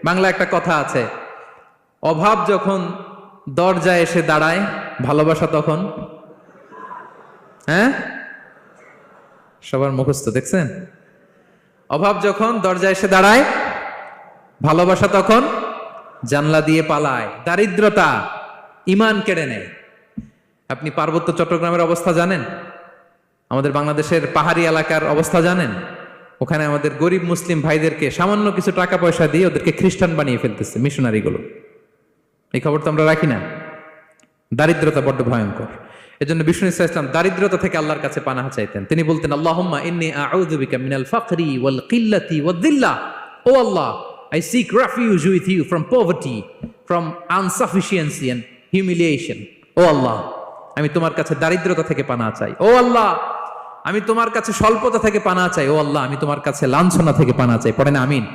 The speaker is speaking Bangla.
বাংলা একটা কথা আছে, অভাব যখন দরজায় এসে দাঁড়ায়, ভালোবাসা তখন। হ্যাঁ, সবার মুখস্থ দেখছেন? অভাব যখন দরজায় এসে দাঁড়ায়, ভালোবাসা তখন জানলা দিয়ে পালায়। দারিদ্রতা ঈমান কেড়ে নেয়। আপনি পার্বত্য চট্টগ্রামের অবস্থা জানেন? আমাদের বাংলাদেশের পাহাড়ি এলাকার অবস্থা জানেন? ওখানে আমাদের গরিব মুসলিম ভাইদেরকে সামান্য কিছু টাকা পয়সা দিয়ে ওদেরকে খ্রিস্টান বানিয়ে ফেলতেছে মিশনারিগুলো। এই খবর তো আমরা রাখি না। দারিদ্রতা বড্ড ভয়ঙ্কর। এজন্য বিষ্ণু ইসলাম দারিদ্রতা থেকে আল্লাহর কাছে পানাহ চাইতেন। তিনি বলতেন, আল্লাহুম্মা ইন্নী আউযু বিকা মিনাল ফাকরি ওয়াল কিল্লাতি ওয়াদ-দিল্লাহ। ও আল্লাহ, I seek refuge with you from poverty, from insufficiency and humiliation. ও আল্লাহ, আমি তোমার কাছে দারিদ্রতা থেকে পানাহ চাই। ও আল্লাহ, আমি তোমার কাছে স্বল্পতা থেকে পানাহ চাই। ও আল্লাহ, আমি তোমার কাছে লাঞ্ছনা থেকে পানাহ চাই। পড়েন আমিন।